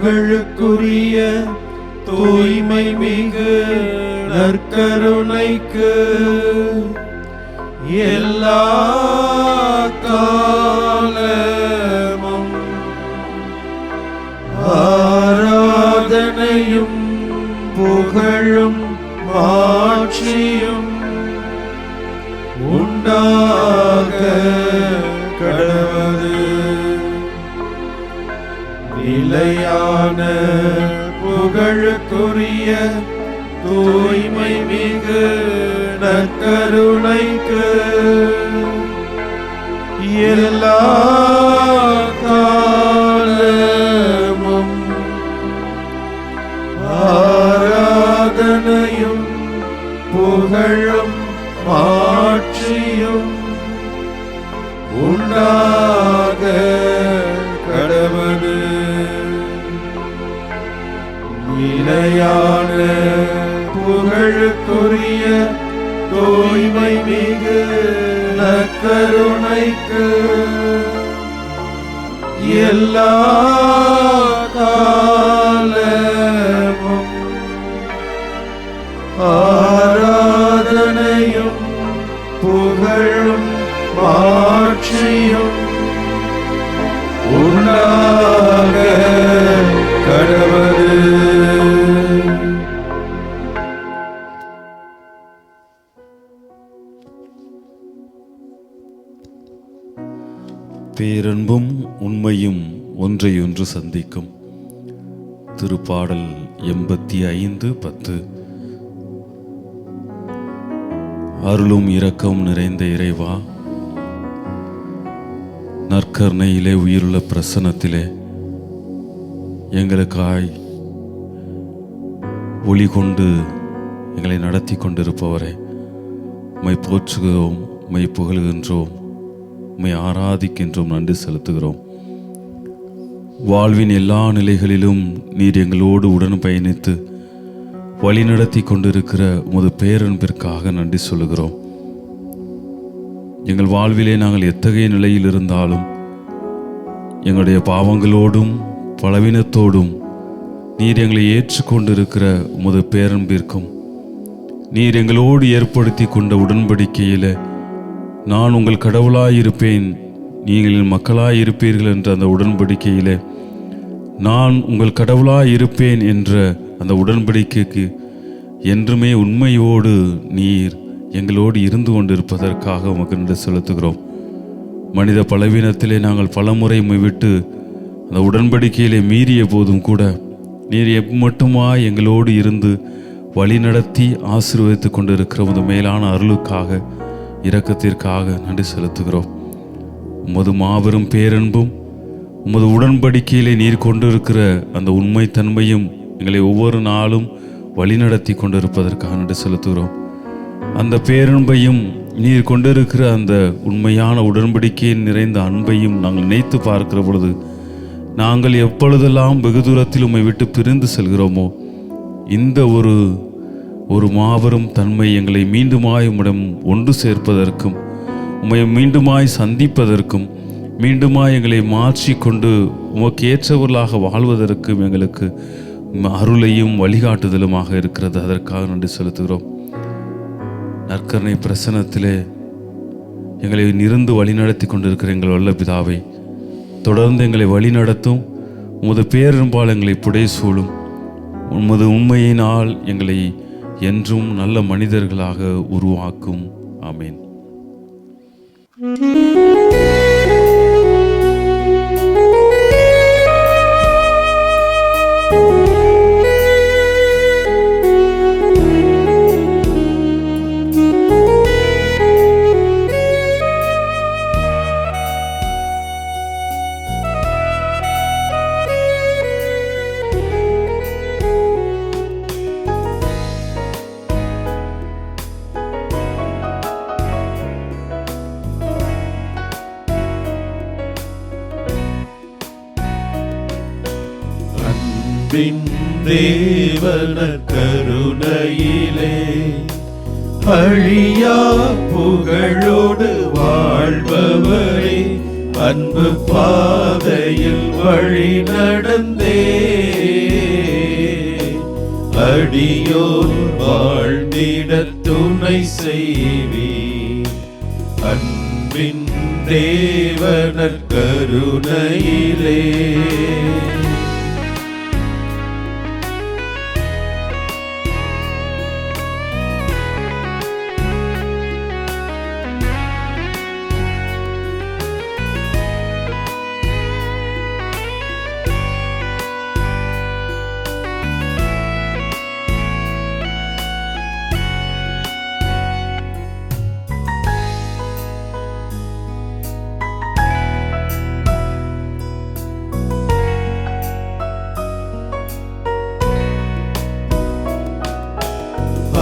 புகழுக்குரிய தூய்மை மிகு நற்கருணைக்கு எல்லா காலமும் ஆராதனையும் புகழும் மாட்சியும் உண்டாக கடவுது. நிலையான புகழுக்குரிய தூய்மை மிகு நற்கருணைக்கு எல்லா காலமும் ஆராதனையும் புகழும் மாட்சியும் உண்டாக கடவுது. நிலையான புகழுக்குரிய தூய்மை மிகு நற்கருணைக்கு எல்லா காலமும் ஆராதனையும் புகழும் மாட்சியும் உண்டாக கடவுது. பேரன்பும் உண்மையும் ஒன்றையொன்று சந்திக்கும். திருப்பாடல் 85:10. அருளும் இரக்கம் நிறைந்த இறைவா, நற்கருணையிலே உயிருள்ள பிரசன்னத்திலே எங்களுக்காய் ஒளி கொண்டு எங்களை நடத்தி கொண்டிருப்பவரே, உம்மை போற்றுகிறோம், உம்மை புகழுகின்றோம், உம்மை ஆராதிக்கின்றோம், நன்றி செலுத்துகிறோம். வாழ்வின் எல்லா நிலைகளிலும் நீர் எங்களோடு உடன் பயணித்து வழிநடத்தி கொண்டிருக்கிற உமது பேரன்பிற்காக நன்றி சொல்லுகிறோம். எங்கள் வாழ்விலே நாங்கள் எத்தகைய நிலையில் இருந்தாலும் எங்களுடைய பாவங்களோடும் பலவீனத்தோடும் நீர் எங்களை ஏற்றுக்கொண்டிருக்கிற உமது பேரன்பிற்கும் நீர் எங்களோடு ஏற்படுத்தி கொண்ட உடன்படிக்கையில் நான் உங்கள் கடவுளாயிருப்பேன், நீங்கள் என் மக்களாயிருப்பீர்கள் என்ற அந்த உடன்படிக்கையில் நான் உங்கள் கடவுளாயிருப்பேன் என்ற அந்த உடன்படிக்கைக்கு என்றுமே உண்மையோடு நீர் எங்களோடு இருந்து கொண்டிருப்பதற்காக உமக்கு நன்றி செலுத்துகிறோம். மனித பலவீனத்திலே நாங்கள் பலமுறை விட்டு அந்த உடன்படிக்கையிலே மீறிய போதும் கூட நீர் மட்டுமா எங்களோடு இருந்து வழி நடத்தி ஆசீர்வதித்து கொண்டிருக்கிற உமது மேலான அருளுக்காக இரக்கத்திற்காக நன்றி செலுத்துகிறோம். உமது மாபெரும் பேரன்பும் உமது உடன்படிக்கையிலே நீர் கொண்டிருக்கிற அந்த உண்மைத்தன்மையும் எங்களை ஒவ்வொரு நாளும் வழிநடத்தி கொண்டிருப்பதற்காக நன்றி செலுத்துகிறோம். அந்த பேரன்பையும் நீர் கொண்டிருக்கிற அந்த உண்மையான உடன்படிக்கையில் நிறைந்த அன்பையும் நாங்கள் நினைத்து பார்க்கிற பொழுது நாங்கள் எப்பொழுதெல்லாம் வெகு தூரத்தில் உம்மை விட்டு பிரிந்து செல்கிறோமோ இந்த ஒரு மாபெரும் தன்மை எங்களை மீண்டுமாய் உம்மிடம் ஒன்று சேர்ப்பதற்கும் உம்மை மீண்டுமாய் சந்திப்பதற்கும் மீண்டுமாய் எங்களை மாற்றிக்கொண்டு உமக்கு ஏற்றவர்களாக வாழ்வதற்கும் எங்களுக்கு அருளையும் வழிகாட்டுதலுமாக இருக்கிறது. அதற்காக நன்றி செலுத்துகிறோம். நற்கருணை பிரசன்னத்திலே எங்களை நிருந்து வழிநடத்தி கொண்டிருக்கிற எங்கள் வல்ல பிதாவை தொடர்ந்து எங்களை வழிநடத்தும் உமது பேரன்பால் எங்களை புடை சூழும் உமது உண்மையினால் எங்களை என்றும் நல்ல மனிதர்களாக உருவாக்கும். ஆமேன். தேவன கருணையிலே அழியா புகழோடு வாழ்பவரே, அன்பு பாதையில் வழி நடந்தே அடியோர் வாழ்ந்திட துணை செய்வீர். அன்பின் தேவனர் கருணையிலே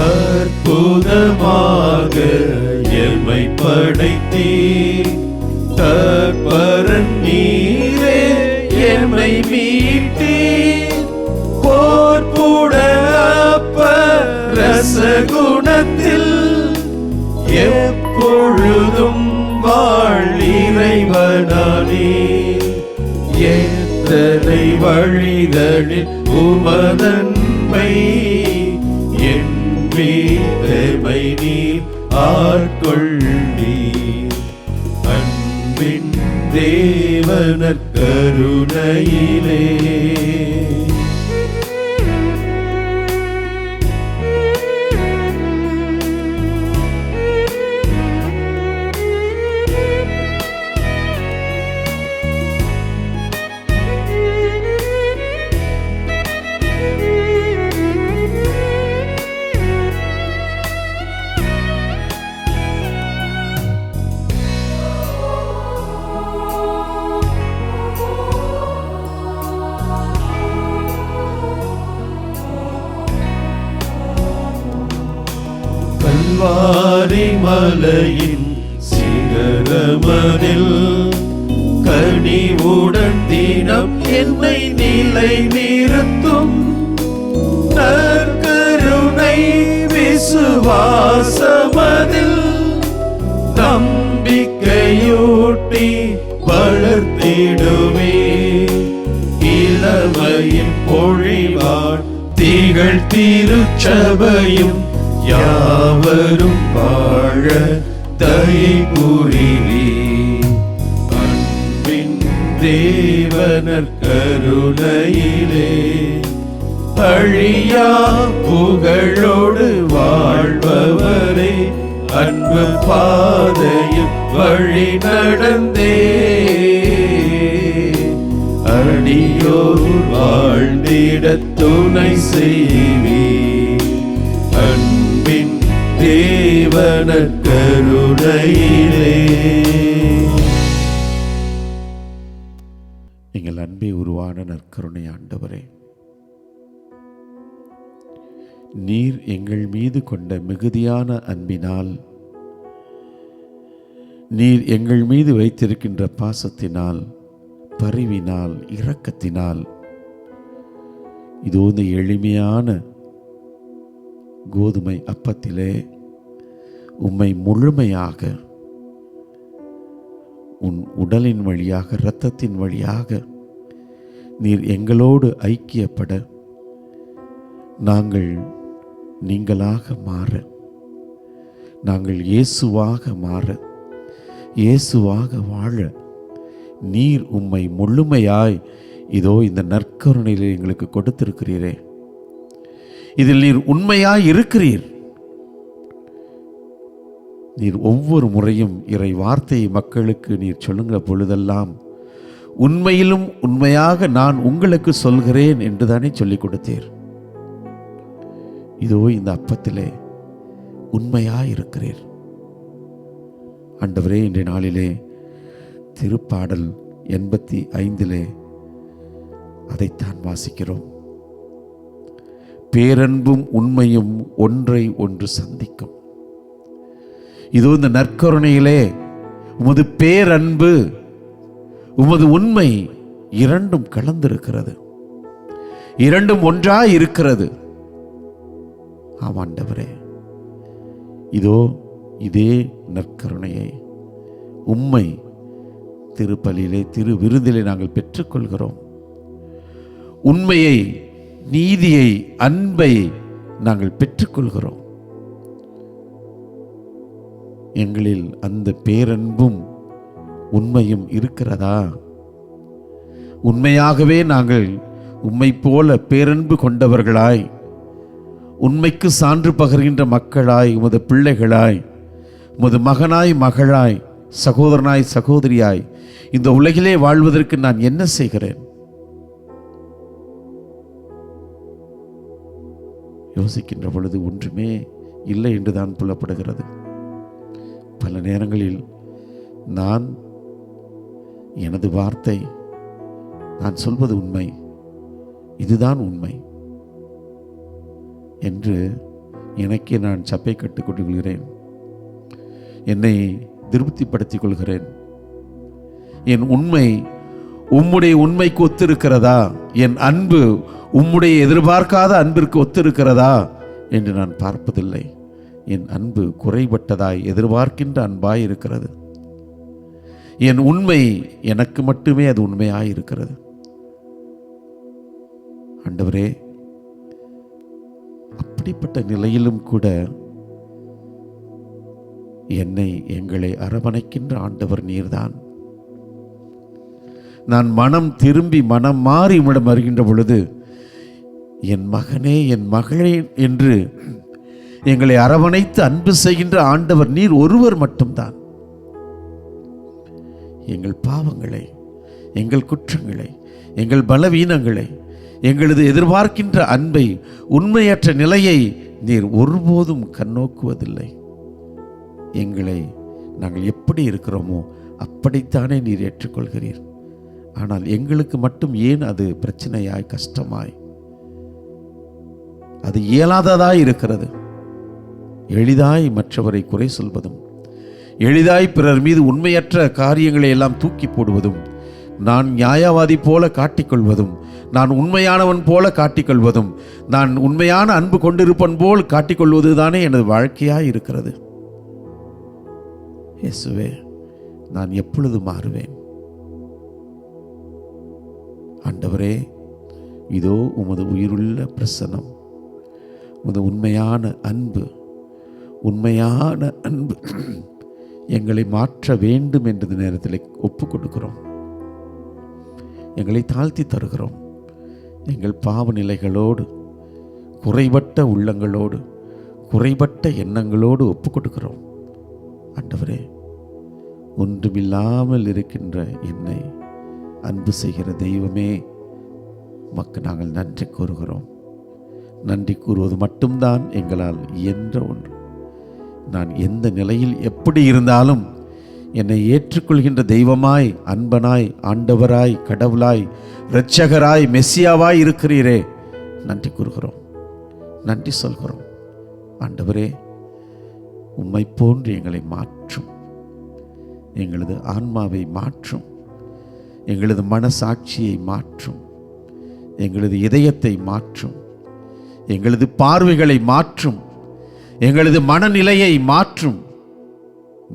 அற்புதமாக எம்மை படைத்தீர். தற்பரன் நீரே எம்மை மீட்டீர். போர்ப்புட அப்ப ரசகுணத்தில் எப்பொழுதும் வாழ்இறைவனானீர். எத்தனை வழிகளில் உமதன்மை எம்மை நீர் ஆட்கொண்டீர். அன்பின் தேவனர் கருணையிலே கல்வாரி மலையின் சிகரமதில் கனிவுடன் தினம் என்னை நிலை நிறுத்தும் நற்கருணை விசுவாசமதில் நம்பிக்கையூட்டி வளர்த்திடுவே. இளமையின் பொழிவாள் திகழ் திருச்சபையும் யாவரும் வாழ தயை புரிவீர். அன்பின் தேவனர் கருணையிலே அழியா புகழோடு வாழ்பவரே, அன்பு பாதையில் வழி நடந்தே அடியோர் வாழ்ந்திட துணை செய்வீர். அன்பின் தேவனர் கருணையிலே. எங்கள் அன்பை உருவான நற்கருணை ஆண்டவரே, நீர் எங்கள் மீது கொண்ட மிகுதியான அன்பினால், நீர் எங்கள் மீது வைத்திருக்கின்ற பாசத்தினால், பரிவினால், இரக்கத்தினால், இதோ இந்த எளிமையான கோதுமை அப்பத்திலே உம்மை முழுமையாக உன் உடலின் வழியாக, இரத்தத்தின் வழியாக நீர் எங்களோடு ஐக்கியப்பட, நாங்கள் நீங்களாக மாற, நாங்கள் இயேசுவாக மாற, இயேசுவாக வாழ நீர் உம்மை முழுமையாய் இதோ இந்த நற்கருணையில் எங்களுக்கு கொடுத்திருக்கிறீரே. இதில் நீர் உண்மையாய் இருக்கிறீர். நீர் ஒவ்வொரு முறையும் இறை வார்த்தையை மக்களுக்கு நீர் சொல்லுகிற பொழுதெல்லாம் உண்மையிலும் உண்மையாக நான் உங்களுக்கு சொல்கிறேன் என்று தானே சொல்லிக் கொடுத்தீர். இதோ இந்த அப்பத்திலே உண்மையாய் இருக்கிறீர் ஆண்டவரே. இன்றைய நாளிலே திருப்பாடல் 85 அதைத்தான் வாசிக்கிறோம். பேரன்பும் உண்மையும் ஒன்றை ஒன்று சந்திக்கும். இதோ இந்த நற்கருணையிலே உமது பேரன்பு, உமது உண்மை இரண்டும் கலந்திருக்கிறது, இரண்டும் ஒன்றாய் இருக்கிறது. ஆமாண்டவரே, இதோ இதே நற்கருணையை உம்மை திருப்பலியிலே, திரு விருந்திலே நாங்கள் பெற்றுக்கொள்கிறோம். உண்மையை, நீதியை, அன்பை, நாங்கள் பெற்றுக்கொள்கிறோம். எங்களில் அந்த பேரன்பும் உண்மையும் இருக்கிறதா? உண்மையாகவே நாங்கள் உம்மை போல பேரன்பு கொண்டவர்களாய், உண்மைக்கு சான்று பகர்கின்ற மக்களாய், உமது பிள்ளைகளாய், உமது மகனாய் மகளாய், சகோதரனாய் சகோதரியாய் இந்த உலகிலே வாழ்வதற்கு நான் என்ன செய்கிறேன்? யோசிக்கின்ற பொழுது ஒன்றுமே இல்லை என்றுதான் புலப்படுகிறது. பல நேரங்களில் நான், எனது வார்த்தை, நான் சொல்வது உண்மை, இதுதான் உண்மை என்று எனக்கே நான் சப்பை கட்டுக் கொள்கிறேன். என்னை திருப்திப்படுத்திக் கொள்கிறேன். என் உண்மை உம்முடைய உண்மைக்கு ஒத்திருக்கிறதா? என் அன்பு உம்முடைய எதிர்பார்க்காத அன்பிற்கு ஒத்திருக்கிறதா என்று நான் பார்ப்பதில்லை. என் அன்பு குறைபட்டதாய் எதிர்பார்க்கின்ற அன்பாய் இருக்கிறது. என் உண்மை எனக்கு மட்டுமே அது உண்மையாய் இருக்கிறது. ஆண்டவரே, அப்படிப்பட்ட நிலையிலும் கூட எங்களை அரவணைக்கின்ற ஆண்டவர் நீர்தான். நான் மனம் திரும்பி மனம் மாறி உம்மிடம் வருகின்ற பொழுது, என் மகனே என் மகளே என்று எங்களை அரவணைத்து அன்பு செய்கின்ற ஆண்டவர் நீர் ஒருவர் மட்டும்தான். எங்கள் பாவங்களை, எங்கள் குற்றங்களை, எங்கள் பலவீனங்களை, எங்களது எதிர்பார்க்கின்ற அன்பை, உண்மையற்ற நிலையை நீர் ஒருபோதும் கண்ணோக்குவதில்லை. எங்களை நாங்கள் எப்படி இருக்கிறோமோ அப்படித்தானே நீர் ஏற்றுக்கொள்கிறீர். ஆனால் எங்களுக்கு மட்டும் ஏன் அது பிரச்சனையாய், கஷ்டமாய், அது இயலாததாய் இருக்கிறது? எளிதாய் மற்றவரை குறை சொல்வதும், எளிதாய் பிறர் மீது உண்மையற்ற காரியங்களை எல்லாம் தூக்கி போடுவதும், நான் நியாயவாதி போல காட்டிக்கொள்வதும், நான் உண்மையானவன் போல காட்டிக்கொள்வதும், நான் உண்மையான அன்பு கொண்டிருப்பன் போல் காட்டிக்கொள்வது தானே எனது வாழ்க்கையாய் இருக்கிறது. இயேசுவே, நான் எப்பொழுது மாறுவேன்? ஆண்டவரே, இதோ உமது உயிருள்ள பிரசன்னம், உமது உண்மையான அன்பு, உண்மையான அன்பு எங்களை மாற்ற வேண்டும் என்ற நேரத்தில் ஒப்புக் கொடுக்கிறோம். எங்களை தாழ்த்தி தருகிறோம். எங்கள் பாவ நிலைகளோடு, குறைபட்ட உள்ளங்களோடு, குறைபட்ட எண்ணங்களோடு ஒப்புக் கொடுக்கிறோம். ஆண்டவரே, ஒன்றுமில்லாமல் இருக்கின்ற என்னை அன்பு செய்கிற தெய்வமே, உமக்கு நாங்கள் நன்றி கூறுகிறோம். நன்றி கூறுவது மட்டும்தான் எங்களால் இயன்ற ஒன்று. நான் எந்த நிலையில் எப்படி இருந்தாலும் என்னை ஏற்றுக்கொள்கின்ற தெய்வமாய், அன்பனாய், ஆண்டவராய், கடவுளாய், இரட்சகராய், மெசியாவாய் இருக்கிறீரே, நன்றி கூறுகிறோம், நன்றி சொல்கிறோம். ஆண்டவரே, உம்மை போன்று எங்களை மாற்றும், எங்களது ஆன்மாவை மாற்றும், எங்களது மனசாட்சியை மாற்றும், எங்களது இதயத்தை மாற்றும், எங்களது பார்வைகளை மாற்றும், எங்களது மனநிலையை மாற்றும்.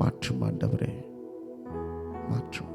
மாற்றும் ஆண்டவரே, மாற்றும்.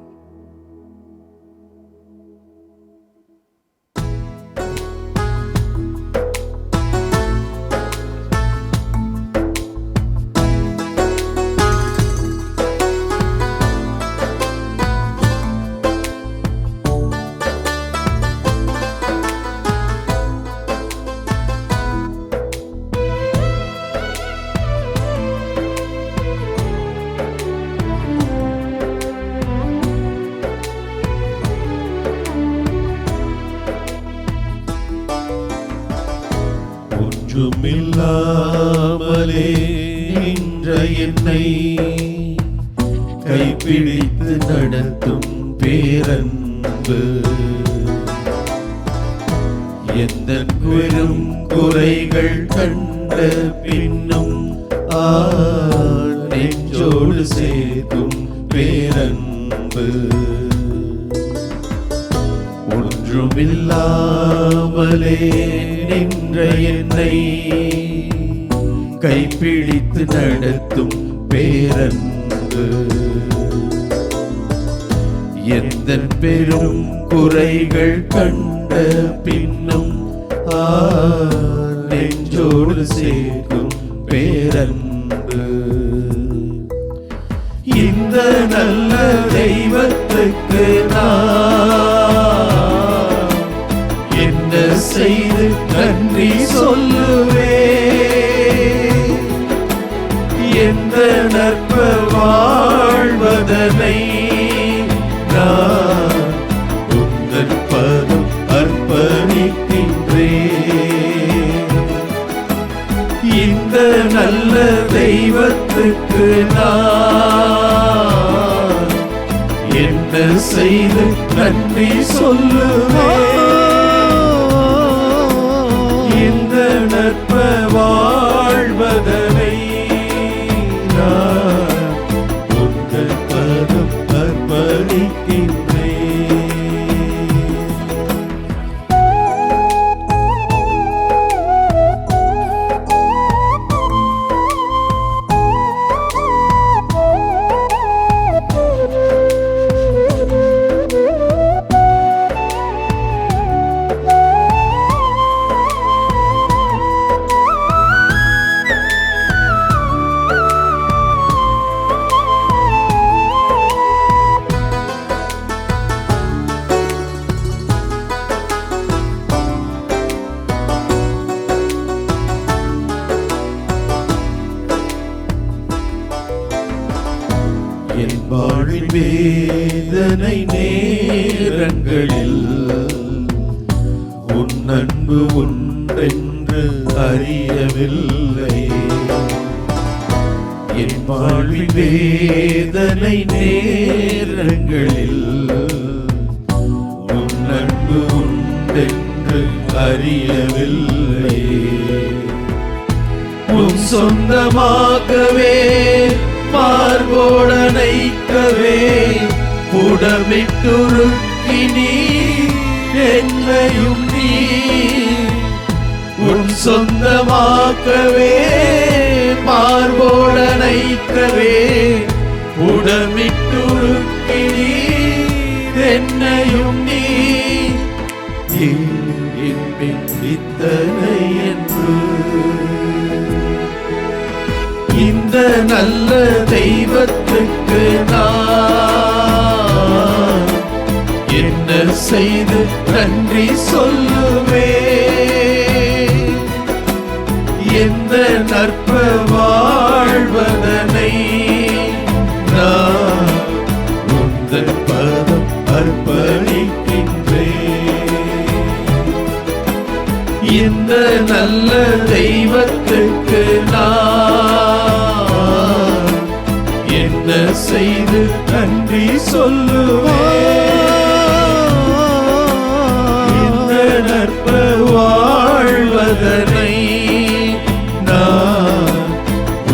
ஒன்றுமில்லாமலே நின்ற என்னை கைப்பிடித்து நடத்தும் பேரன்பு, எந்த பெரும் குறைகள் கண்ட பின்னும் நெஞ்சோடு சேர்க்கும் பேரன்பு. ஒன்றுமில்லாமலே நின்ற என்னை கைப்பிடித்து நடத்தும் பேரன்பு, எந்த பெரும் குறைகள் கண்ட பின்னும் நெஞ்சோடு சேர்க்கும் பேரன்பு. இந்த நல்ல தெய்வத்துக்கு நான் என்ன செய்து நன்றி சொல்லுவேன்? எந்த நற்ப வாழ்வதனை நான் உந்தன் பதம் அர்ப்பணிக்கின்றேன். இந்த நல்ல தெய்வத்துக்கு நான் என்ன செய்து நன்றி சொல்லுவேன்? இந்த நற்ப வாழ்வதனை நான் உந்தன் பதம் அர்ப்பணிக்கின்றேன். என் வாழ்வின் வேதனை நேரங்களில் உன் அன்பு ஒன்றென்று அறியவில்லை. என் வாழ்வின் வேதனை நேரங்களில் உன் அன்பு ஒன்றென்று அறியவில்லை. உன் சொந்தமாகவே மார்போடனைக்கவே புடமிட்டுருக்கி நீ என்னையும் நீ உன் சொந்தமாக்கவே மார்போடனைக்கவே புடமிட்டுருக்கி நீ என்னையும் நீ இத்தனை என்று இந்த நல்ல தெய்வத்துக்கு நான் என்ன செய்து நன்றி சொல்லுவேன்? எந்த நற்ப வாழ்வதனை நான் உந்தன் பதம் அர்ப்பணிக்கின்றேன். இந்த நல்ல தெய்வத்துக்கு நான் என்ன செய்து நன்றி சொல்லுவேன்? இந்த நற்ப வாழ்வதனை நான்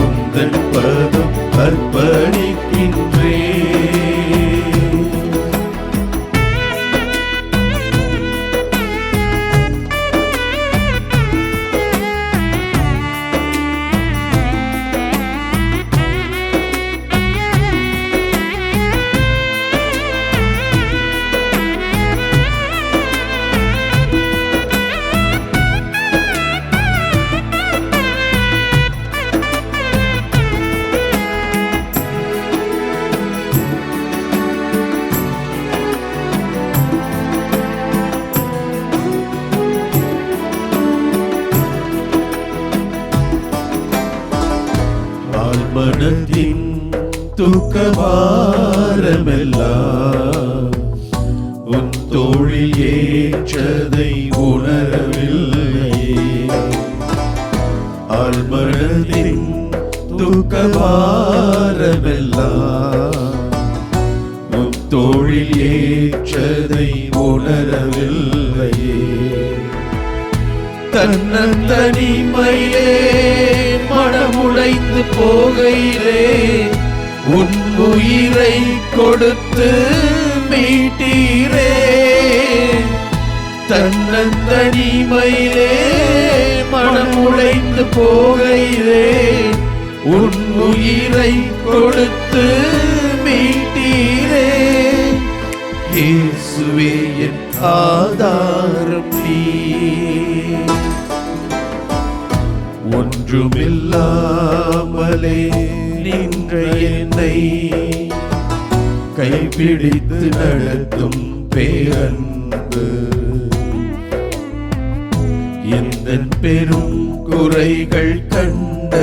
உந்தன் பதம் அர்ப்பணிக்கின்றேன். மனத்தின் துக்கபாரமெல்லாம் உன் தோளில் ஏற்றதை உணரவில்லையே. ஆழ்மனதின் துக்கபாரமெல்லாம் உன் தோளில் ஏற்றதை உணரவில்லையே. தன்னந்தனிமையே மனமுடைந்து போகையிலே உன் உயிரை கொடுத்து மீட்டீரே. தன்னந்தனிமையிலே மனமுடைந்து போகையிலே உன் உயிரை கொடுத்து மீட்டீரே. இயேசுவே என் ஆதாரம் நீ, ஒன்றுமில்லாமலே நின்ற என்னை கைப்பிடித்து நடத்தும் பேரன்பு எந்த பெரும் குறைகள் கண்ட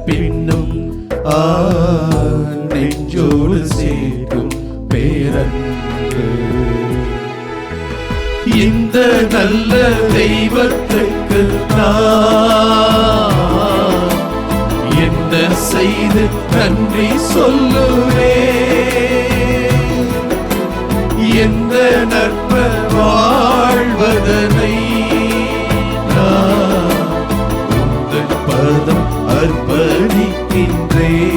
பின்னும் நெஞ்சோடு சேர்க்கும் பேரன்பு இந்த நல்ல தெய்வத்துக்கு நான் என்ன செய்து நன்றி சொல்லுவேன் எந்த நற்ப வாழ்வதனை நான் உந்தன் பதம் அர்ப்பணிக்கின்றேன்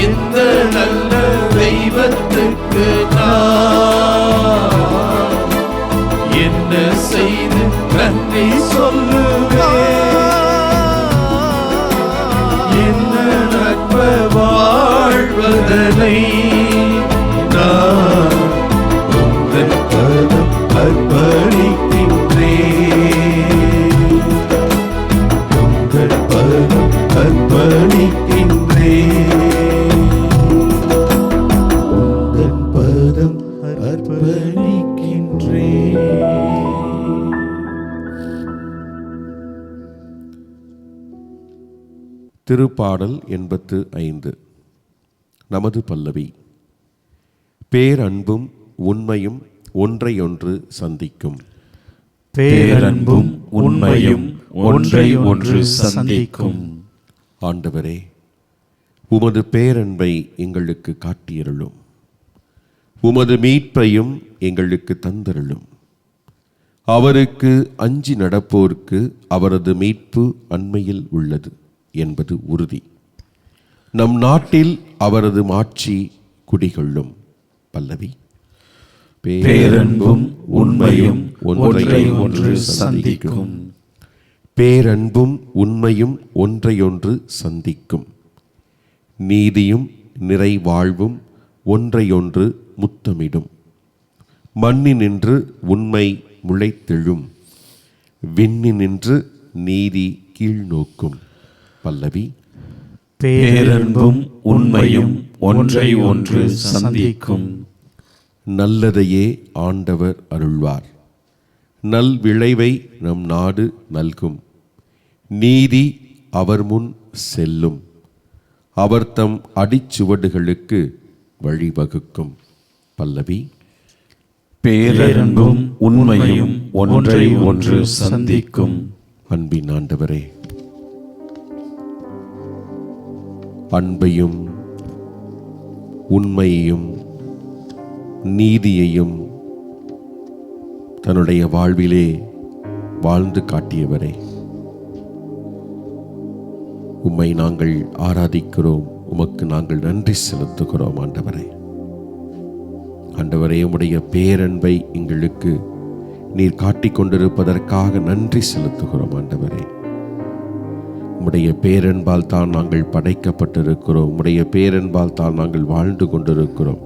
எந்த நல்ல தெய்வத்துக்கு நான் என்ன செய்து நன்றி சொல்லுவேன் என்ன நற்ப வாழ்வதனை நான் உந்தன் பதம் அர்ப்பணிக்கின்றேன் உந்தன் பதம் அர்ப்பணிக்கின்றேன் உந்தன் பதம் அர்ப்பணிக்கின்றேன். திருப்பாடல் 85. நமது பல்லவி. பேரன்பும் உண்மையும் ஒன்றையொன்று சந்திக்கும். பேரன்பும் உண்மையும் ஒன்றை ஒன்று சந்திக்கும். ஆண்டவரே, உமது பேரன்பை எங்களுக்கு காட்டியருளும், உமது மீட்பையும் எங்களுக்கு தந்தருளும். அவருக்கு அஞ்சி நடப்போர்க்கு அவரது மீட்பு அண்மையில் உள்ளது என்பது உறுதி. நம் நாட்டில் அவரது மாட்சி குடிகொள்ளும். பல்லவி. பேரன்பும் உண்மையும் ஒன்றை ஒன்று சந்திக்கும். பேரன்பும் உண்மையும் ஒன்றையொன்று சந்திக்கும். நீதியும் நிறைவாழ்வும் ஒன்றையொன்று முத்தமிடும். மண்ணினின்று உண்மை முளைத்தெழும், விண்ணினின்று நீதி கீழ்நோக்கும். பல்லவி. பேரன்பும் உண்மையும் ஒன்றை ஒன்று சந்திக்கும். நல்லதையே ஆண்டவர் அருள்வார், நல் விளைவை நம் நாடு நல்கும். நீதி அவர் முன் செல்லும், அவர் தம் அடிச்சுவடுகளுக்கு வழிவகுக்கும். பல்லவி. பேரன்பும் உண்மையும் ஒன்றை ஒன்று சந்திக்கும். அன்பின் ஆண்டவரே, அன்பையும் உண்மையையும் நீதியையும் தன்னுடைய வாழ்விலே வாழ்ந்து காட்டியவரே, உம்மை நாங்கள் ஆராதிக்கிறோம், உமக்கு நாங்கள் நன்றி செலுத்துகிறோம். ஆண்டவரே, ஆண்டவரே, உம்முடைய பேரன்பை எங்களுக்கு நீர் காட்டிக் கொண்டிருப்பதற்காக நன்றி செலுத்துகிறோம். ஆண்டவரே, உம்முடைய பேரன்பால் தான் நாங்கள் படைக்கப்பட்டிருக்கிறோம், உம்முடைய பேரன்பால் தான் நாங்கள் வாழ்ந்து கொண்டிருக்கிறோம்,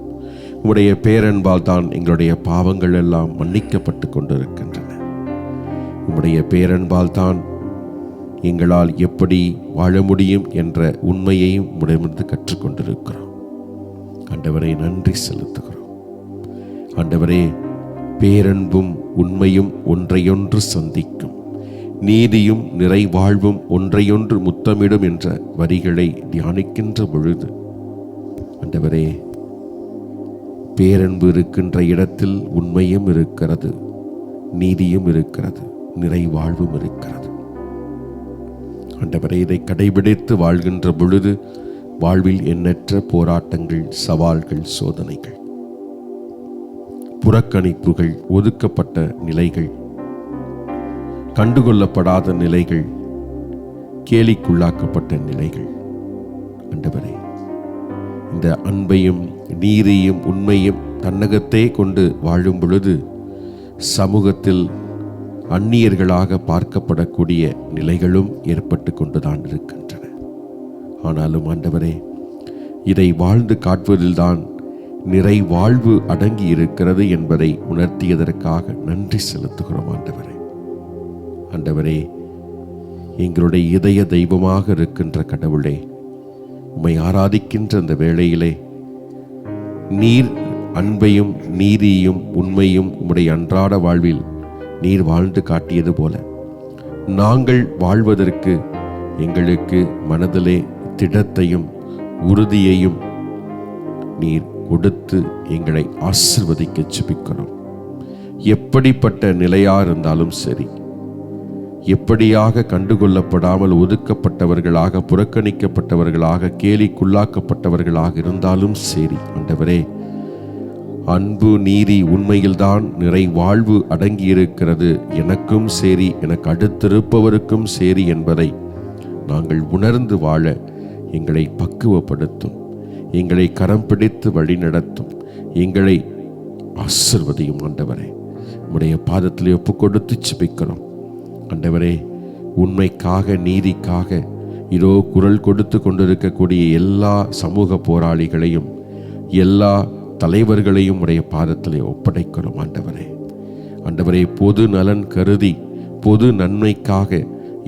உம்முடைய பேரன்பால் தான் எங்களுடைய பாவங்கள் எல்லாம் மன்னிக்கப்பட்டு கொண்டிருக்கின்றன. உம்முடைய பேரன்பால் தான் எங்களால் எப்படி வாழ முடியும் என்ற உண்மையையும் உம்மிடமிருந்து கற்றுக்கொண்டிருக்கிறோம். ஆண்டவரே, நன்றி செலுத்துகிறோம். ஆண்டவரே, பேரன்பும் உண்மையும் ஒன்றையொன்று சந்திக்கும், நீதியும் நிறைவாழ்வும் ஒன்றையொன்று முத்தமிடும் என்ற வரிகளை தியானிக்கின்ற பொழுது, ஆண்டவரே, பேரன்பு இருக்கின்ற இடத்தில் உண்மையும் இருக்கிறது, நீதியும் இருக்கிறது, நிறைவாழ்வும் இருக்கிறது. ஆண்டவரே, இதை கடைபிடித்து வாழ்கின்ற பொழுது வாழ்வில் எண்ணற்ற போராட்டங்கள், சவால்கள், சோதனைகள், புறக்கணிப்புகள், ஒதுக்கப்பட்ட நிலைகள், கண்டுகொள்ளப்படாத நிலைகள், கேலிக்குள்ளாக்கப்பட்ட நிலைகள், ஆண்டவரே, இந்த அன்பையும் நீதியையும் உண்மையும் தன்னகத்தே கொண்டு வாழும் பொழுது சமூகத்தில் அந்நியர்களாக பார்க்கப்படக்கூடிய நிலைகளும் ஏற்பட்டு கொண்டுதான் இருக்கின்றன. ஆனாலும் ஆண்டவரே, இதை வாழ்ந்து காட்டுவதில்தான் நிறைவாழ்வு அடங்கி இருக்கிறது என்பதை உணர்த்தியதற்காக நன்றி செலுத்துகிறோம். ஆண்டவரே, ஆண்டவரே, எங்களுடைய இதய தெய்வமாக இருக்கின்ற கடவுளே, உம்மை ஆராதிக்கின்ற அந்த வேளையிலே நீர் அன்பையும் நீதியையும் உண்மையும் உம்முடைய அன்றாட வாழ்வில் நீர் வாழ்ந்து காட்டியது போல நாங்கள் வாழ்வதற்கு எங்களுக்கு மனதிலே திடத்தையும் உறுதியையும் நீர் கொடுத்து எங்களை ஆசிர்வதிக்க ஜெபிக்கிறோம். எப்படிப்பட்ட நிலையா இருந்தாலும் சரி, எப்படியாக கண்டுகொள்ளப்படாமல் ஒதுக்கப்பட்டவர்களாக, புறக்கணிக்கப்பட்டவர்களாக, கேலிக்குள்ளாக்கப்பட்டவர்களாக இருந்தாலும் சரி, ஆண்டவரே, அன்பு நீதி உண்மையில்தான் நிறை வாழ்வு அடங்கியிருக்கிறது, எனக்கும் சரி எனக்கு அடுத்திருப்பவருக்கும் சரி என்பதை நாங்கள் உணர்ந்து வாழ எங்களை பக்குவப்படுத்தும், எங்களை கரம் பிடித்து வழி நடத்தும், எங்களை ஆசிர்வதியும். ஆண்டவரே, உம்முடைய பாதத்தில் ஒப்பு கொடுத்து ஜெபிக்கிறோம். ஆண்டவரே, உண்மைக்காக நீதிக்காக இதோ குரல் கொடுத்து கொண்டிருக்கக்கூடிய எல்லா சமூக போராளிகளையும் எல்லா தலைவர்களையும் உடைய பாதத்திலே ஒப்படைக்கிறோம். ஆண்டவரே, பொது நலன் கருதி பொது நன்மைக்காக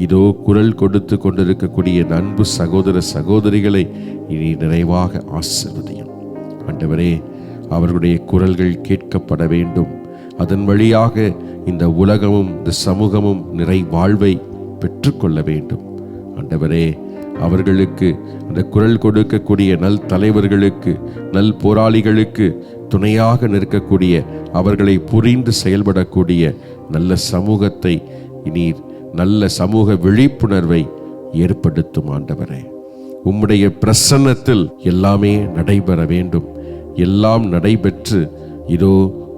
இதோ குரல் கொடுத்து கொண்டிருக்கக்கூடிய அன்பு சகோதர சகோதரிகளை இனி நிறைவாக ஆசீர்வதியும். ஆண்டவரே, அவர்களுடைய குரல்கள் கேட்கப்பட வேண்டும். அதன் வழியாக இந்த உலகமும் இந்த சமூகமும் நிறை வாழ்வை பெற்றுக்கொள்ள வேண்டும். ஆண்டவரே, அவர்களுக்கு அந்த குரல் கொடுக்கக்கூடிய நல் தலைவர்களுக்கு, நல் போராளிகளுக்கு துணையாக நிற்கக்கூடிய, அவர்களை புரிந்து செயல்படக்கூடிய நல்ல சமூகத்தை நீர், நல்ல சமூக விழிப்புணர்வை ஏற்படுத்தும். ஆண்டவரே, உம்முடைய பிரசன்னத்தில் எல்லாமே நடைபெற வேண்டும். எல்லாம் நடைபெற்று இதோ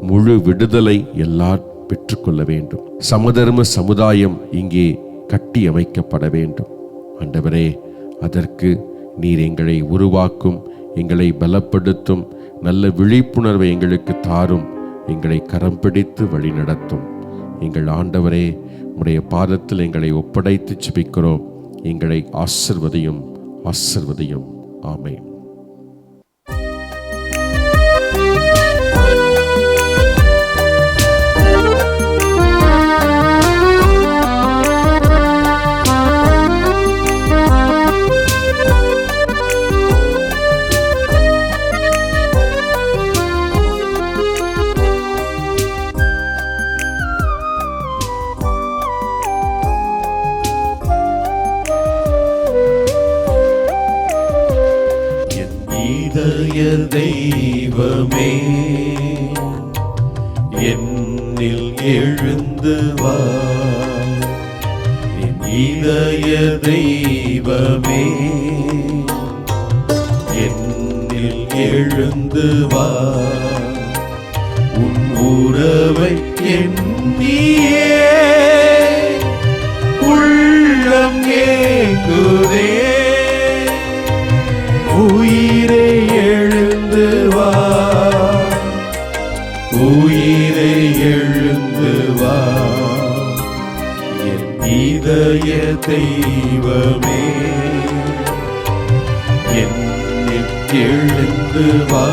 முழு விடுதலை எல்லாரும் பெற்றுக்கொள்ள வேண்டும். சமதர்ம சமுதாயம் இங்கே கட்டி அமைக்கப்பட வேண்டும். ஆண்டவரே, அதற்கு நீர் எங்களை உருவாக்கும், எங்களை பலப்படுத்தும், நல்ல விழிப்புணர்வை எங்களுக்கு தாரும், எங்களை கரம் பிடித்து வழி நடத்தும். எங்கள் ஆண்டவரே, உம்முடைய பாதத்தில் எங்களை ஒப்படைத்து ஜெபிக்கிறோம். எங்களை ஆசிர்வதியும், ஆசிர்வதியும். ஆமென். தெய்வமே, என்னில் எழுந்து வா. என் இதய தெய்வமே, என்னில் எழுந்து வா. உன் உறவை எண்ணியே உள்ளம் ஏங்குதே. உயிரே எழுந்து வா, உயிரே எழுந்து வா. என் இதய தெய்வமே, என்னில் எழுந்து வா.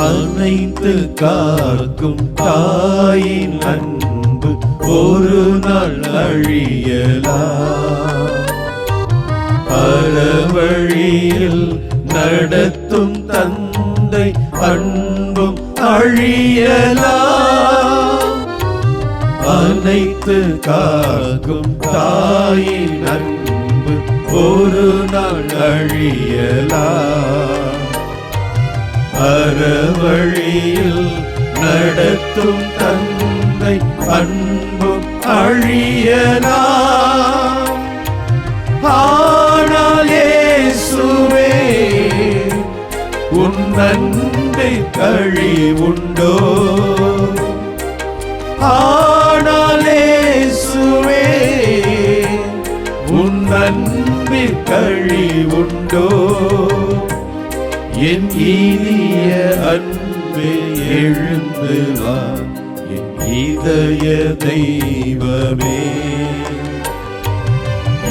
அனைத்து காக்கும் தாயின் அன்பு ஒரு நாள் அழியலாம். அறவழியில் நடத்தும் தந்தை அன்பும் அழியலாம். அனைத்து காக்கும் தாயின் அன்பு ஒரு நாள் அழியலாம். அறவழியில் நடத்தும் தந்தை அன்பும் அழியலாம். ஆனால் இயேசுவே, உன் அன்பை கழிவுண்டோ? ஆனால் இயேசுவே, அன்பிற் கழிவுண்டோ என் இனிய அன்பே எழுந்து வா என் இதய தெய்வமே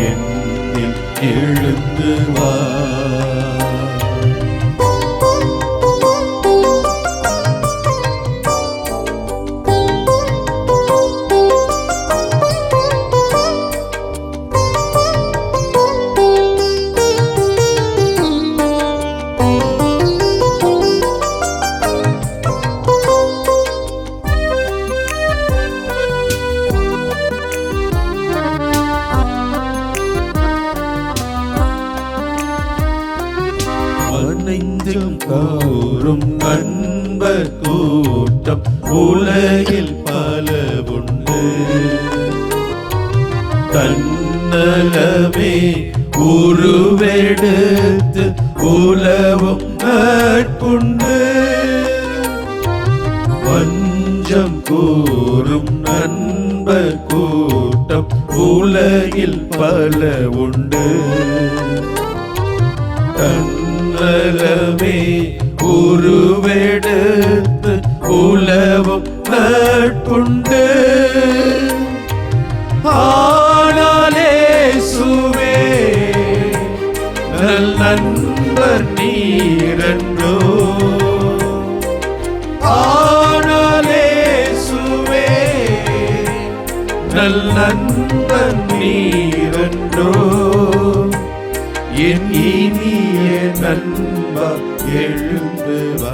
என்னில் எழுந்து வா நெஞ்சம் கூறும் நண்பர் கூட்டம் உலகில் பல உண்டு தன்னலமே உருவெடுத்து உலவும் நட்புண்டு வஞ்சம் கூறும் நண்பர் கூட்டம் உலகில் பல உண்டு தன்னலமே உருவெடுத்து உலவும் நட்புண்டு ஆனாலே சுவே நல் நண்பர் நீரன்றோ ஆனாலே சுவே நல் நண்பர் நீரன்றோ என் இனிய நண்பா எழுந்து வா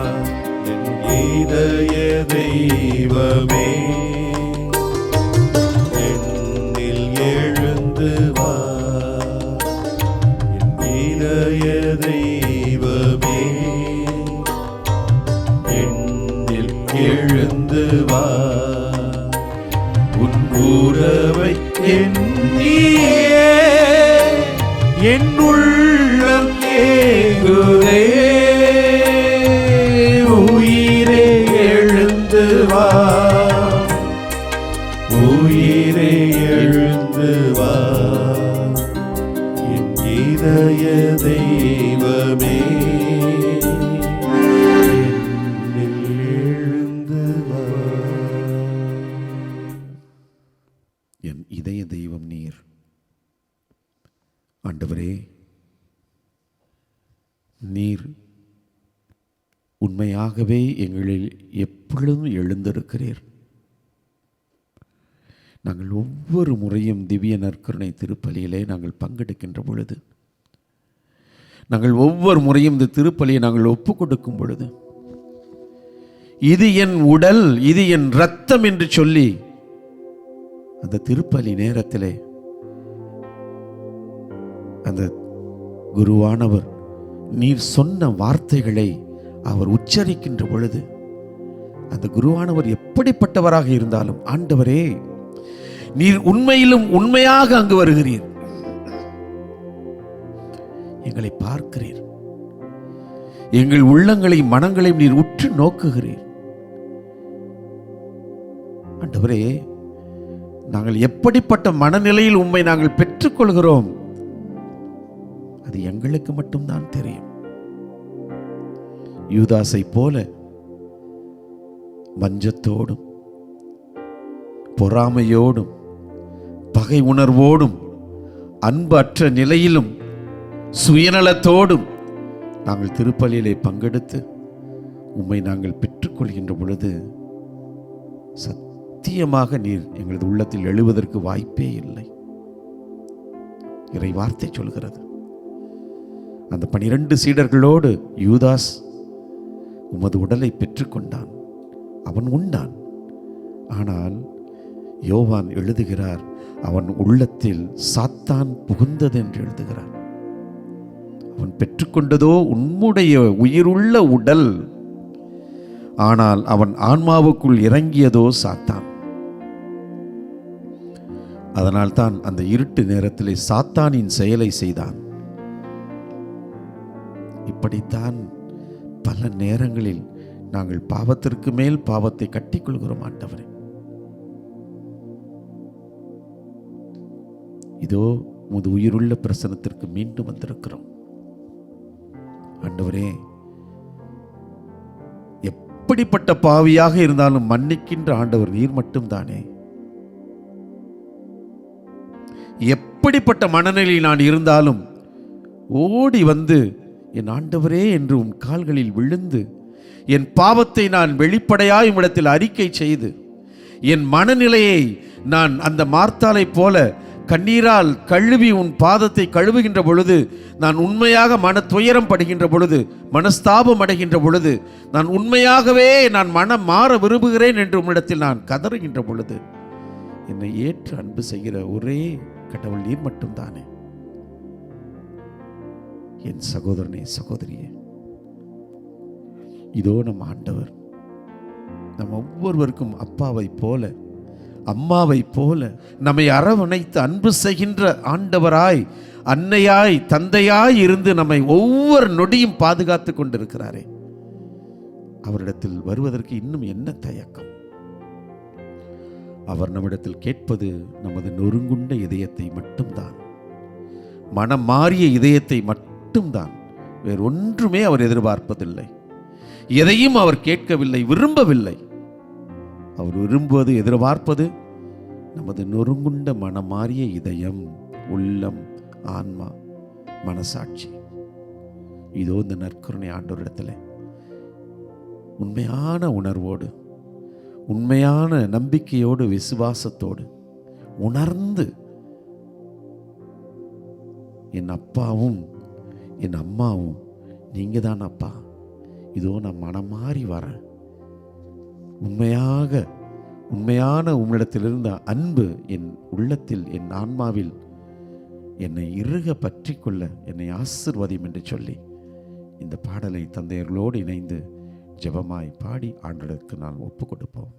என் இதய தெய்வமே என்னில் எழுந்து வா என் இதய தெய்வமே என்னில் எழுந்து வா உன் உறவை எண்ணியே என் உள்ளம் ஏங்குதே உயிரே எழுந்து வா உயிரே எழுந்து வா என் இதய தெய்வமே என்னில் எழுந்து வா என் இதய தெய்வம் நீர். ஆண்டவரே, நீர் உண்மையாகவே எங்களில் எப்பொழுதும் எழுந்திருக்கிறீர். நாங்கள் ஒவ்வொரு முறையும் திவ்ய நற்கருணை திருப்பலியிலே நாங்கள் பங்கெடுக்கின்ற பொழுது, நாங்கள் ஒவ்வொரு முறையும் இந்த திருப்பலியை நாங்கள் ஒப்புக் கொடுக்கும் பொழுது, இது என் உடல், இது என் இரத்தம் என்று சொல்லி அந்த திருப்பலி நேரத்திலே அந்த குருவானவர் நீர் சொன்ன வார்த்தைகளை அவர் உச்சரிக்கின்ற பொழுது, அந்த குருவானவர் எப்படிப்பட்டவராக இருந்தாலும், ஆண்டவரே நீர் உண்மையிலும் உண்மையாக அங்கு வருகிறீர், எங்களை பார்க்கிறீர், எங்கள் உள்ளங்களையும் மனங்களையும் நீர் உற்று நோக்குகிறீர். ஆண்டவரே, நாங்கள் எப்படிப்பட்ட மனநிலையில் உம்மை நாங்கள் பெற்றுக்கொள்கிறோம் அது எங்களுக்கு மட்டும்தான் தெரியும். யூதாசை போல வஞ்சத்தோடும் பொறாமையோடும் பகை உணர்வோடும் அன்பு அற்ற நிலையிலும் சுயநலத்தோடும் நாங்கள் திருப்பலியிலே பங்கெடுத்து உம்மை நாங்கள் பெற்றுக்கொள்கின்ற பொழுது சத்தியமாக நீர் எங்களது உள்ளத்தில் எழுவதற்கு வாய்ப்பே இல்லை. இறை வார்த்தை சொல்கிறது, அந்த 12 சீடர்களோடு யூதாஸ் உமது உடலை பெற்றுக்கொண்டான், அவன் உண்டான். ஆனால் யோவான் எழுதுகிறார், அவன் உள்ளத்தில் சாத்தான் புகுந்தது என்று எழுதுகிறார். அவன் பெற்றுக்கொண்டதோ உம்முடைய உயிருள்ள உடல், ஆனால் அவன் ஆன்மாவுக்குள் இறங்கியதோ சாத்தான். அதனால்தான் அந்த இருட்டு நேரத்திலே சாத்தானின் செயலை செய்தான். இப்படித்தான் பல நேரங்களில் நாங்கள் பாவத்திற்கு மேல் பாவத்தை கட்டிக்கொள்கிறோம். ஆண்டவரே, இதோ உமது உயிருள்ள பிரசனத்திற்கு மீண்டும் வந்திருக்கிறோம். ஆண்டவரே, எப்படிப்பட்ட பாவியாக இருந்தாலும் மன்னிக்கின்ற ஆண்டவர் நீர் மட்டும்தானே. எப்படிப்பட்ட மனநிலையில் நான் இருந்தாலும் ஓடி வந்து என் ஆண்டவரே என்று உன் கால்களில் விழுந்து என் பாவத்தை நான் வெளிப்படையாய் உம்மிடத்தில் அறிக்கை செய்து என் மனநிலையை நான் அந்த மார்த்தாளை போல கண்ணீரால் கழுவி உன் பாதத்தை கழுவுகின்ற பொழுது, நான் உண்மையாக மன துயரம் படுகின்ற பொழுது, மனஸ்தாபம் அடைகின்ற பொழுது, நான் உண்மையாகவே நான் மனம் மாற விரும்புகிறேன் என்று உம்மிடத்தில் நான் கதறுகின்ற பொழுது, என்னை ஏற்று அன்பு செய்கிற ஒரே கடவுள் நீர் மட்டும்தானே. என் சகோதரனே, சகோதரியே, இதோ நம் ஆண்டவர் நம் ஒவ்வொருவருக்கும் அப்பாவை போல அம்மாவை போல நம்மை அரவணைத்து அன்பு செய்கின்ற ஆண்டவராய், அன்னையாய், தந்தையாய் இருந்து நம்மை ஒவ்வொரு நொடியும் பாதுகாத்து கொண்டிருக்கிறாரே. அவரிடத்தில் வருவதற்கு இன்னும் என்ன தயக்கம்? அவர் நம்மிடத்தில் கேட்பது நமது நொறுங்குண்ட இதயத்தை மட்டும்தான், மனம் மாறிய இதயத்தை மட்டும்தான். வேறொன்றுமே அவர் எதிர்பார்ப்பதில்லை. எதையும் அவர் கேட்கவில்லை, விரும்பவில்லை. அவர் விரும்புவது, எதிர்பார்ப்பது நமது நொறுங்குண்ட மனம் மாறிய இதயம், உள்ளம், ஆன்மா, மனசாட்சி. இதோ இந்த நற்கருணை ஆண்டவரிடத்தில் உண்மையான உணர்வோடு, உண்மையான நம்பிக்கையோடு, விசுவாசத்தோடு உணர்ந்து, என் அப்பாவும் என் அம்மாவும் நீங்க தான் அப்பா, இதோ நான் மனம் மாறி வரேன், உண்மையான உம்மிடத்திலிருந்த அன்பு என் உள்ளத்தில், என் ஆன்மாவில் என்னை இறுக பற்றி கொள்ள என்னை ஆசீர்வதியும் என்று சொல்லி இந்த பாடலை தந்தையர்களோடு இணைந்து ஜெபமாய் பாடி ஆண்டவருக்கு நான் ஒப்பு கொடுப்போம்.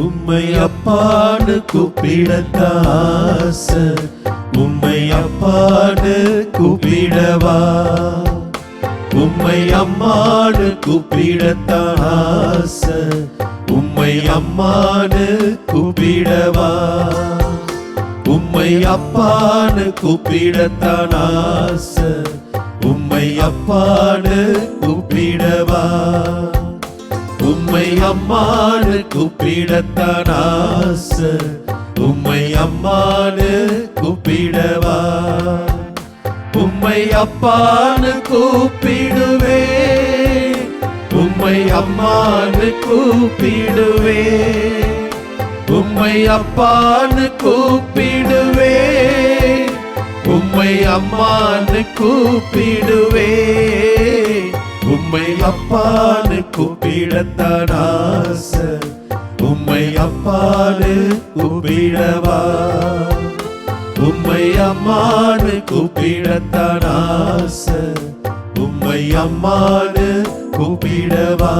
உம்மை அப்பான்னு கூப்பிடத்தாச, உம்மை அப்பான்னு கூப்பிடவா, உம்மை அம்மான்னு கூப்பிடத்தாச, உம்மை அம்மான்னு கூப்பிடவா, உம்மை அப்பான்னு கூப்பிடத்தாச, உம்மை அப்பான்னு கூப்பிடவா, உம்மை அம்மானு கூப்பிடத்தான் ஆசை, உம்மை அம்மானு கூப்பிடவா, உம்மை அப்பானு கூப்பிடுவே, உம்மை அம்மானு கூப்பிடுவே, உம்மை அப்பானு கூப்பிடுவே, உம்மை அம்மானு கூப்பிடுவே, உம்மை அப்பான்னு கூப்பிடத்தான் ஆசை, உம்மை அப்பான்னு கூப்பிடவா, உம்மை அம்மான்னு கூப்பிடத்தான் ஆசை, உம்மை அம்மான்னு கூப்பிடவா.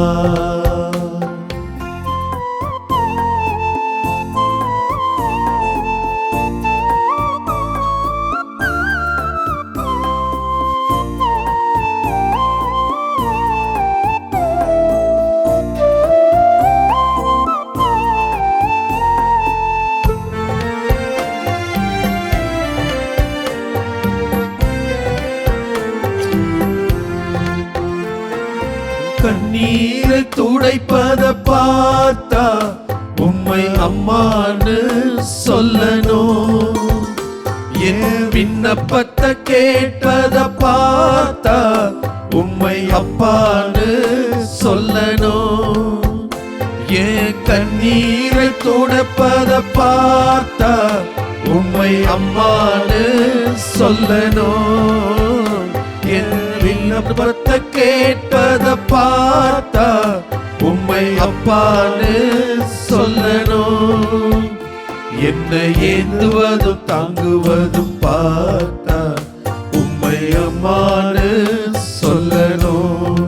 கண்ணீரை துடைப்பத பார்த்தா உம்மை அம்மான்னு சொல்லணும், என் விண்ணப்பத்தை கேட்பத பார்த்தா உம்மை அப்பான்னு சொல்லணும், என் கண்ணீரை துடைப்பத பார்த்தா உம்மை அம்மான்னு சொல்லணும், என் விண்ணப்பத்தை கேட்பத பார்த்தா உம்மை அப்பான்னு சொல்லணும், என்னை ஏந்துவதும் தாங்குவதும் பார்த்தா உம்மை உம்மை அம்மான்னு சொல்லணும்.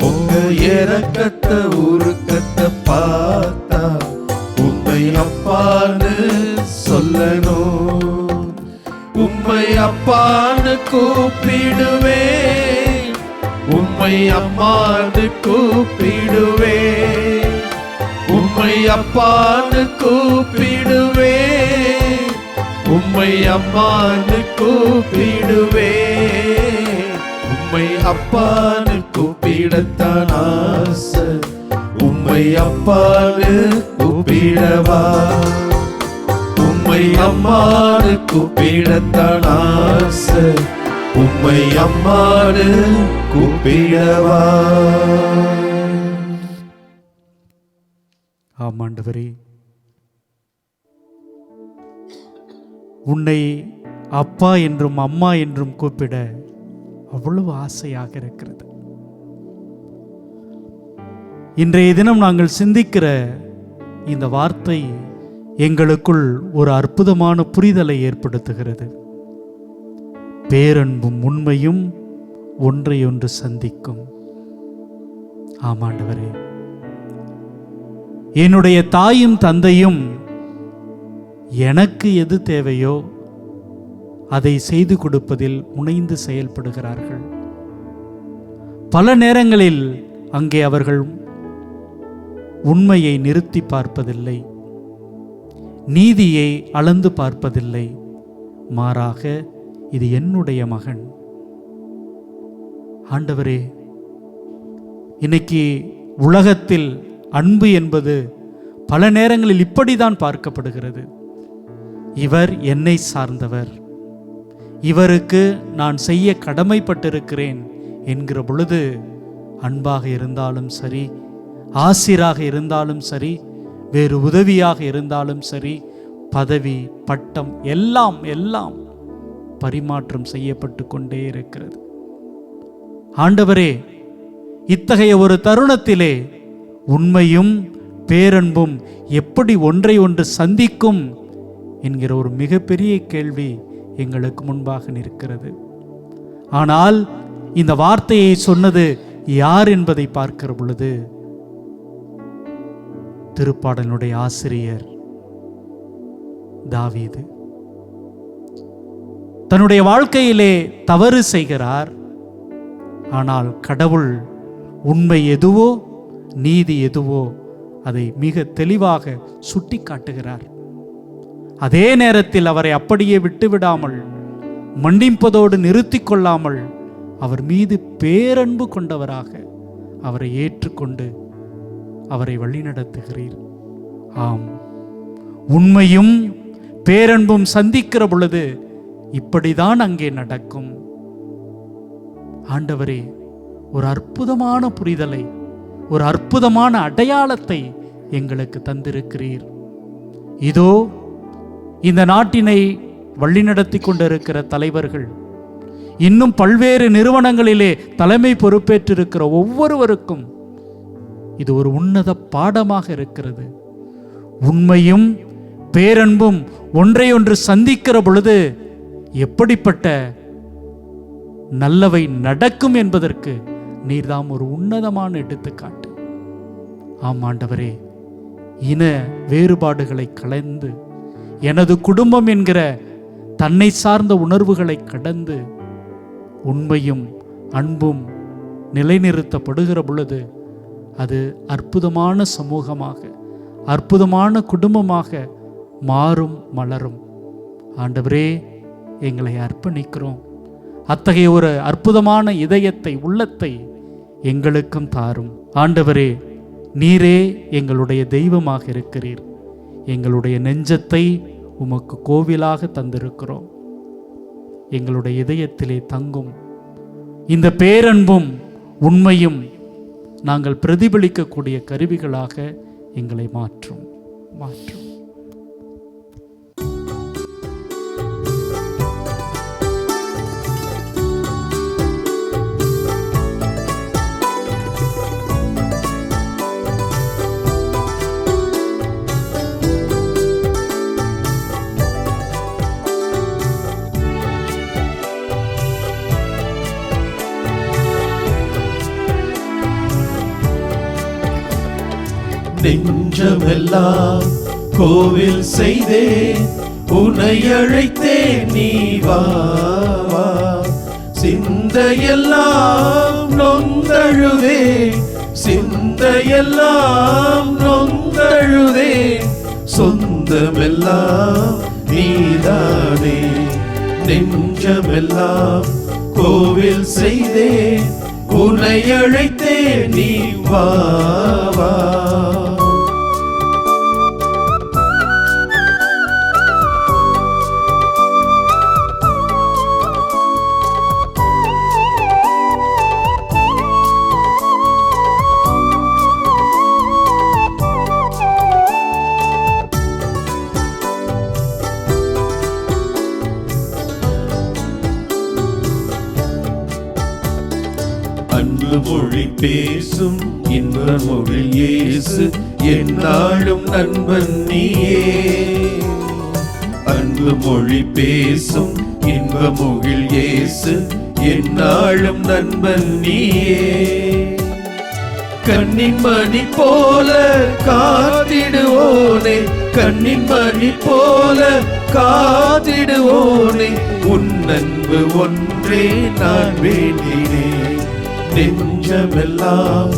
உங்க இறக்கத்தை உருக்கத்தை பார்த்தா உம்மை அப்பான்னு சொல்லணும். உம்மை அப்பான்னு கூப்பிடுவேன், உம்மை அம்மான்னு கூப்பிடுவேன், உம்மை அப்பான்னு கூப்பிடுவேன், உம்மை அம்மான்னு கூப்பிடுவேன். உம்மை அப்பான்னு கூப்பிடத்தான் ஆசை, உம்மை அப்பான்னு கூப்பிடவா? உம்மை அம்மான்னு கூப்பிடத்தான் ஆசை, உம்மை அம்மான்னு கூப்பிடவா? ஆமாண்டவரே, உன்னை அப்பா என்றும் அம்மா என்றும் கூப்பிட அவ்வளவு ஆசையாக இருக்கிறது. இன்றைய தினம் நாங்கள் சிந்திக்கிற இந்த வார்த்தை எங்களுக்குள் ஒரு அற்புதமான புரிதலை ஏற்படுத்துகிறது. பேரன்பும் உண்மையும் ஒன்றையொன்று சந்திக்கும். ஆமாண்டவரே, என்னுடைய தாயும் தந்தையும் எனக்கு எது தேவையோ அதை செய்து கொடுப்பதில் முனைந்து செயல்படுகிறார்கள். பல நேரங்களில் அங்கே அவர்கள் உண்மையை நிறுத்தி பார்ப்பதில்லை, நீதியை அளந்து பார்ப்பதில்லை. மாறாக இது என்னுடைய மகன். ஆண்டவரே, இன்னைக்கு உலகத்தில் அன்பு என்பது பல நேரங்களில் இப்படிதான் பார்க்கப்படுகிறது. இவர் என்னை சார்ந்தவர், இவருக்கு நான் செய்ய கடமைப்பட்டிருக்கிறேன் என்கிற பொழுது அன்பாக இருந்தாலும் சரி, ஆசிராக இருந்தாலும் சரி, வேறு உதவியாக இருந்தாலும் சரி, பதவி பட்டம் எல்லாம் எல்லாம் பரிமாற்றம் செய்யப்பட்டு கொண்டே இருக்கிறது. ஆண்டவரே, இத்தகைய ஒரு தருணத்திலே உண்மையும் பேரன்பும் எப்படி ஒன்றை ஒன்று சந்திக்கும் என்கிற ஒரு மிகப்பெரிய கேள்வி எங்களுக்கு முன்பாக நிற்கிறது. ஆனால் இந்த வார்த்தையை சொன்னது யார் என்பதை பார்க்கிற பொழுது திருப்பாடலுடைய ஆசிரியர் தாவீது தன்னுடைய வாழ்க்கையிலே தவறு செய்கிறார். ஆனால் கடவுள் உண்மை எதுவோ நீதி எதுவோ அதை மிக தெளிவாக சுட்டி காட்டுகிறார். அதே நேரத்தில் அவரை அப்படியே விட்டுவிடாமல், மன்னிப்பதோடு நிறுத்தி கொள்ளாமல், அவர் மீது பேரன்பு கொண்டவராக அவரை ஏற்றுக்கொண்டு அவரை வழிநடத்துகிறீர். ஆம், உண்மையும் பேரன்பும் சந்திக்கிற பொழுது இப்படிதான் அங்கே நடக்கும். ஆண்டவரே, ஒரு அற்புதமான புரிதலை, ஒரு அற்புதமான அடையாளத்தை எங்களுக்கு தந்திருக்கிறீர். இதோ இந்த நாட்டினை வழிநடத்தி கொண்டிருக்கிற தலைவர்கள், இன்னும் பல்வேறு நிறுவனங்களிலே தலைமை பொறுப்பேற்றிருக்கிற ஒவ்வொருவருக்கும் இது ஒரு உன்னத பாடமாக இருக்கிறது. உண்மையும் பேரன்பும் ஒன்றையொன்று சந்திக்கிற பொழுது எப்படிப்பட்ட நல்லவை நடக்கும் என்பதற்கு நீர்தாம் ஒரு உன்னதமான எடுத்துக்காட்டு. ஆம் ஆண்டவரே, இன வேறுபாடுகளை களைந்து, எனது குடும்பம் என்கிற தன்னை சார்ந்த உணர்வுகளை கடந்து உண்மையும் அன்பும் நிலைநிறுத்தப்படுகிற பொழுது அது அற்புதமான சமூகமாக, அற்புதமான குடும்பமாக மாறும், மலரும். ஆண்டவரே, எங்களை அர்ப்பணிக்கிறோம். அத்தகைய ஒரு அற்புதமான இதயத்தை, உள்ளத்தை எங்களுக்கும் தாரும். ஆண்டவரே, நீரே எங்களுடைய தெய்வமாக இருக்கிறீர். எங்களுடைய நெஞ்சத்தை உமக்கு கோவிலாக தந்திருக்கிறோம். எங்களுடைய இதயத்திலே தங்கும் இந்த பேரன்பும் உண்மையும் நாங்கள் பிரதிபலிக்கக்கூடிய கருவிகளாக எங்களை மாற்றும். நெஞ்சமெல்லாம் கோவில் செய்தேன், உன்னை அழைத்தேன், நீ வா வா. சிந்தையெல்லாம் நொந்தழுதே, சிந்தையெல்லாம் நொந்தழுதே, சொந்தமெல்லாம் நீதானே. நெஞ்சமெல்லாம் கோவில் செய்தேன், உன்னை அழைத்தேன், நீ வா வா. அன்பு மொழி பேசும் இன்ப மொழி இயேசு, என்னாலும் நண்பன் நீயே. அன்பு மொழி பேசும் இன்ப மொழி இயேசு, என்னாலும் நண்பன் நீயே. கண்ணின் மணி போல காத்திடுவோனே, கண்ணின் மணி போல காத்திடுவோனே, உன் அன்பு ஒன்றே நான் வேண்டினேன். நெஞ்சமெல்லாம்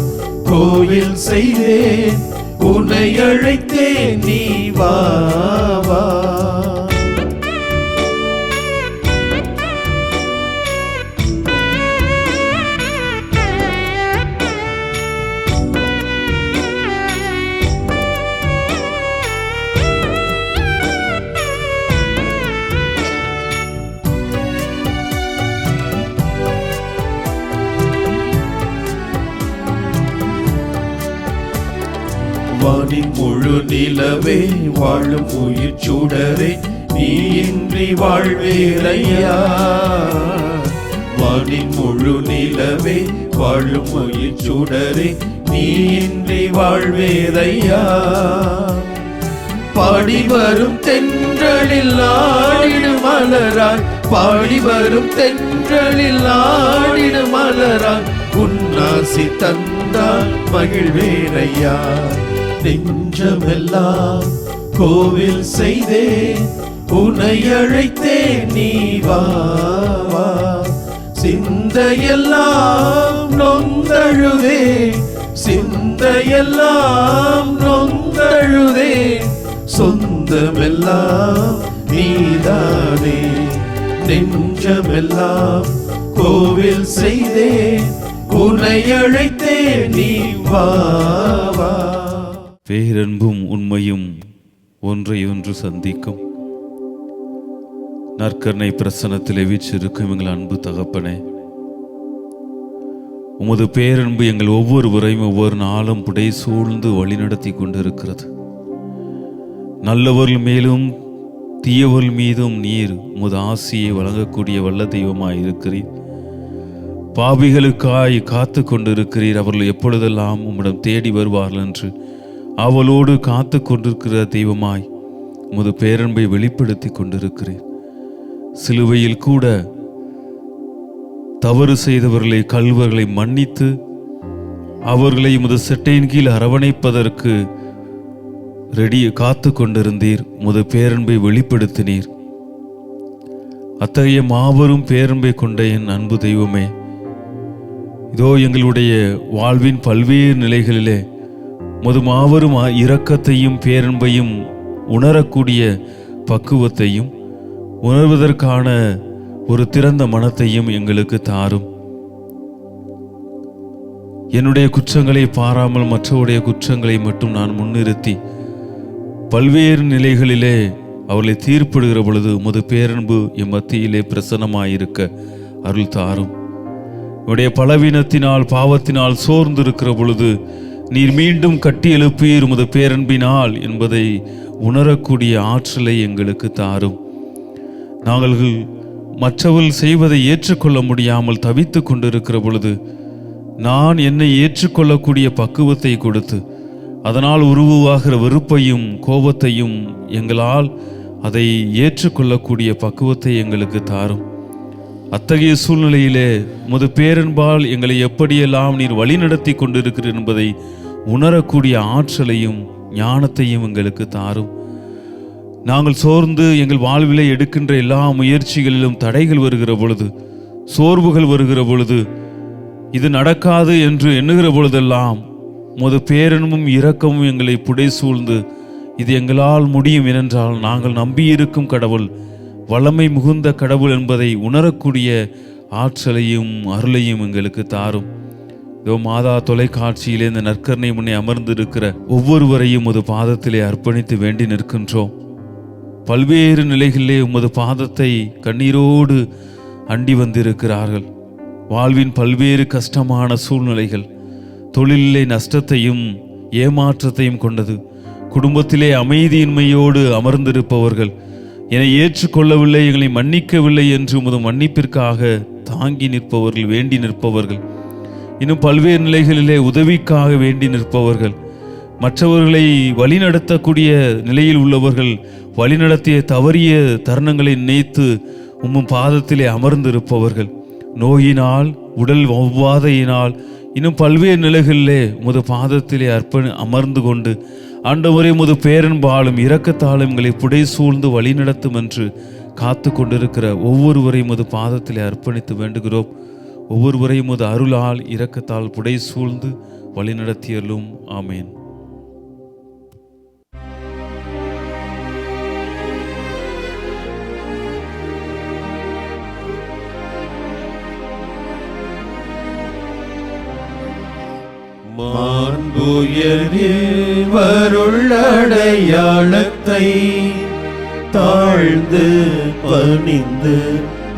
கோவில் செய்தேன், உன்னை அழைத்தேன், நீ வா வா. வானின் முழு நிலவே, வாழும் உயிர் சுடரே, நீ இன்றி வாழ்வேலையா. வானின் முழு நிலவே, வாழும் உயிர் சுடரே, நீ இன்றி வாழ்வேலையா. பாடி வரும் தென்றலில் ஆடிடு மலராய், பாடி வரும் தென்றலில் ஆடிடு மலராய், உன்னாசி தந்தால் மகிழ்வேனையா. நெஞ்சமெல்லாம் கோவில் செய்தேன், உன்னை அழைத்தேன், நீ வா வா. சிந்தையெல்லாம் நொந்தழுதே, சிந்தையெல்லாம் நொந்தழுதே, சொந்தமெல்லாம் நீதானே. நெஞ்சமெல்லாம் கோவில் செய்தேன், உன்னை அழைத்தேன், நீ வா வா. பேரன்பும் உண்மையும் ஒன்றையொன்று சந்திக்கும். நற்கருணை பிரசன்னத்திலே வீற்றிருக்கும் எங்கள் அன்பு தகப்பனே, உமது பேரன்பு எங்கள் ஒவ்வொருவரையும் ஒவ்வொரு நாளும் புடை சூழ்ந்து வழிநடத்தி கொண்டிருக்கிறது. நல்லவர்கள் மேலும் தீயவர்கள் மீதும் நீர் உமது ஆசியை வழங்கக்கூடிய வல்ல தெய்வமாய் இருக்கிறீர். பாவிகளுக்காய் காத்து கொண்டிருக்கிறீர். அவர்கள் எப்பொழுதெல்லாம் உம்மிடம் தேடி வருவார்கள் என்று அவளோடு காத்து கொண்டிருக்கிற தெய்வமாய் உமது பேரன்பை வெளிப்படுத்தி கொண்டிருக்கிறீர். சிலுவையில் கூட தவறு செய்தவர்களை, கள்வர்களை மன்னித்து அவர்களை உமது செட்டையின் கீழ் அரவணைப்பதற்கு காத்து கொண்டிருந்தீர். உமது பேரன்பை வெளிப்படுத்தினீர். அத்தகைய மாபெரும் பேரன்பை கொண்ட என் அன்பு தெய்வமே, இதோ எங்களுடைய வாழ்வின் பல்வேறு நிலைகளிலே உமது மாபெரும் இரக்கத்தையும் பேரன்பையும் உணரக்கூடிய பக்குவத்தையும் உணர்வதற்கான ஒரு திறந்த மனத்தையும் எங்களுக்கு தாரும். என்னுடைய குற்றங்களை பாராமல் மற்றவருடைய குற்றங்களை மட்டும் நான் முன்னிறுத்தி பல்வேறு நிலைகளிலே அவர்களை தீர்ப்பிடுகிற பொழுது உமது பேரன்பு என் மத்தியிலே பிரசன்னமாயிருக்க அருள் தாரும். என்னுடைய பலவீனத்தினால் பாவத்தினால் சோர்ந்திருக்கிற பொழுது நீர் மீண்டும் கட்டி எழுப்பீர் உமது பேரன்பினால் என்பதை உணரக்கூடிய ஆற்றலை எங்களுக்கு தாரும். நாங்கள் மற்றவர்கள் செய்வதை ஏற்றுக்கொள்ள முடியாமல் தவித்து கொண்டிருக்கிற பொழுது நான் என்னை ஏற்றுக்கொள்ளக்கூடிய பக்குவத்தை கொடுத்து அதனால் உருவாகிற வெறுப்பையும் கோபத்தையும் எங்களால் அதை ஏற்றுக்கொள்ளக்கூடிய பக்குவத்தை எங்களுக்கு தாரும். அத்தகைய சூழ்நிலையிலே உமது பேரன்பால் எங்களை எப்படியெல்லாம் நீர் வழி நடத்தி கொண்டிருக்கிறீர் என்பதை உணரக்கூடிய ஆற்றலையும் ஞானத்தையும் எங்களுக்கு தாரும். நாங்கள் சோர்ந்து எங்கள் வாழ்விலே எடுக்கின்ற எல்லா முயற்சிகளிலும் தடைகள் வருகிற பொழுது, சோர்வுகள் வருகிற பொழுது, இது நடக்காது என்று எண்ணுகிற பொழுதெல்லாம் உமது பேரன்பும் இரக்கமும் எங்களை புடை சூழ்ந்து இது எங்களால் முடியும் ஏனென்றால் நாங்கள் நம்பியிருக்கும் கடவுள் வல்லமை மிகுந்த கடவுள் என்பதை உணரக்கூடிய ஆற்றலையும் அருளையும் எங்களுக்கு தாரும். இதோ மாதா தொலைக்காட்சியிலே இந்த நற்கருணை முன்னே அமர்ந்திருக்கிற ஒவ்வொருவரையும் உமது பாதத்திலே அர்ப்பணித்து வேண்டி நிற்கின்றோம். பல்வேறு நிலைகளிலே உமது பாதத்தை கண்ணீரோடு அண்டி வந்திருக்கிறார்கள். வாழ்வின் பல்வேறு கஷ்டமான சூழ்நிலைகள், தொழிலிலே நஷ்டத்தையும் ஏமாற்றத்தையும் கொண்டது, குடும்பத்திலே அமைதியின்மையோடு அமர்ந்திருப்பவர்கள், என்னை ஏற்றுக்கொள்ளவில்லை, எங்களை மன்னிக்கவில்லை என்று உமது மன்னிப்பிற்காக தாங்கி நிற்பவர்கள், வேண்டி நிற்பவர்கள், இன்னும் பல்வேறு நிலைகளிலே உதவிக்காக வேண்டி நிற்பவர்கள், மற்றவர்களை வழிநடத்தக்கூடிய நிலையில் உள்ளவர்கள் வழிநடத்திய தவறிய தருணங்களை நினைத்து உம்மும் பாதத்திலே அமர்ந்திருப்பவர்கள், நோயினால் உடல் ஒவ்வாதையினால் இன்னும் பல்வேறு நிலைகளிலே உமது பாதத்திலே அமர்ந்து கொண்டு ஆண்டவரே உமது பேரன்பாலும் இரக்கத்தாலும் எங்களை புடை சூழ்ந்து வழிநடத்தும் என்று காத்து கொண்டிருக்கிற ஒவ்வொருவரையும் உமது பாதத்திலே அர்ப்பணித்து வேண்டுகிறோம். ஒவ்வொருவரையும் உமது அருளால் இரக்கத்தால் புடை சூழ்ந்து வழிநடத்தியலும். ஆமேன். மாண்புயரில் வருள்ளடையாளத்தை தாழ்ந்து பணிந்து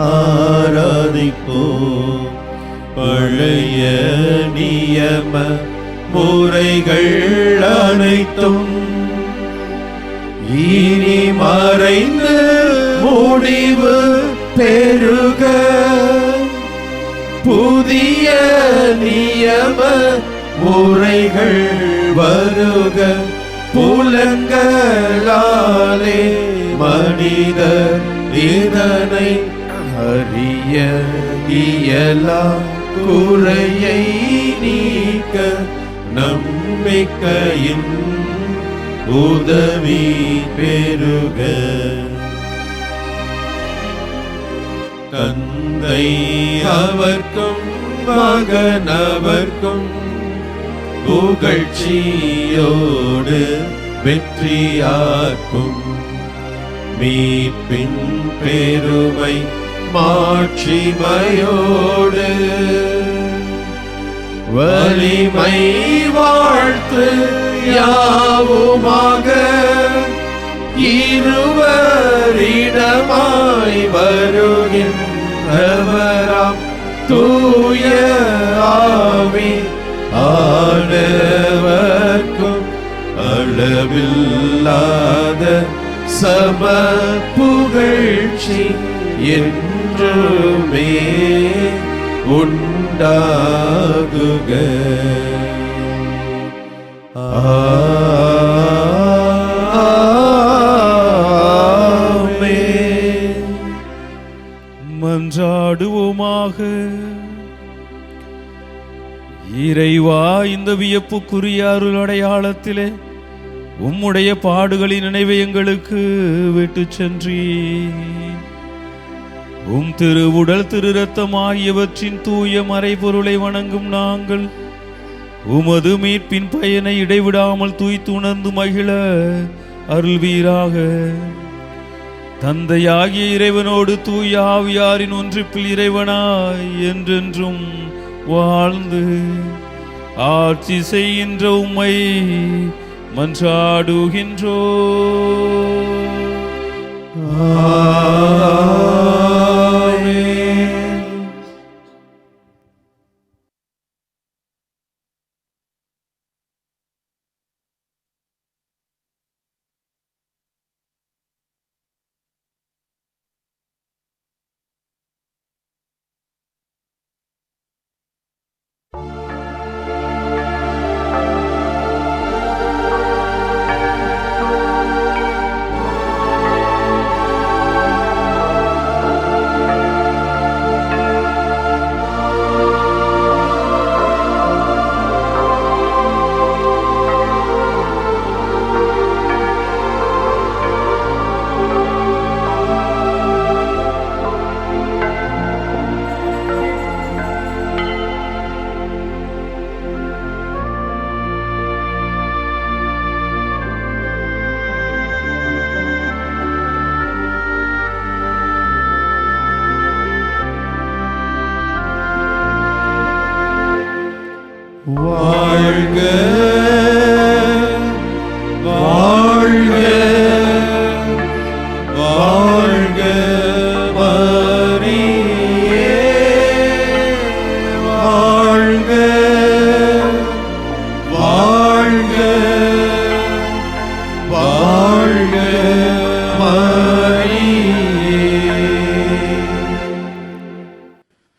ஆராதிப்போம். பழைய நியம முறைகள் அனைத்தும் இனி மறைந்து முடிவு பெருக புதிய நியம முறைகள் வருக. புலங்களாலே மனிதர் இதனை அறிய இயலா குறையை நீக்க நம்பிக்கையின் உதவி பெருக. தந்தை அவர்க்கும் மகனவர்க்கும் புகழ்ச்சியோடு வெற்றியாக்கும் மீட்பின் பெருமை மாட்சிமையோடு வலிமை வாழ்த்து யாவுமாக இருவரிடமாய் வருகின்றவராம் தூய ஆவி ஆண்டவர்க்கும் அளவில்லாத சம புகழ்ச்சி என்றுமே உண்டாகுக. ஆமென். மன்றாடுவோமாக. இறைவா, இந்த வியப்புக்குரிய அருள் அடையாளத்திலே உம்முடைய பாடுகளின் நினைவை எங்களுக்கு விட்டு சென்றீர். உம் திரு உடல் திரு இரத்தம் ஆகியவற்றின் தூய மறைபொருளை வணங்கும் நாங்கள் உமது மீட்பின் பயனை இடைவிடாமல் தூய்த்துணர்ந்து மகிழ அருள்வீராக. தந்தையாகிய இறைவனோடு தூய ஆவியாரின் ஒன்றிப்பில் இறைவனாய் என்றென்றும் வாழ்ந்து ஆட்சி செய்கின்ற உம்மை மன்றாடுகின்றோ.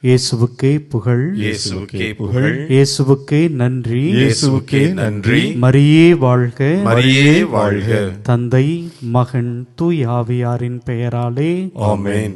இயேசுவுக்கே புகழ், இயேசுவுக்கே புகழ், இயேசுவுக்கே நன்றி, இயேசுவுக்கே நன்றி. மரியே வாழ்க, மரியே வாழ்க. தந்தை மகன் தூய் ஆவியாரின் பெயராலே ஆமென்.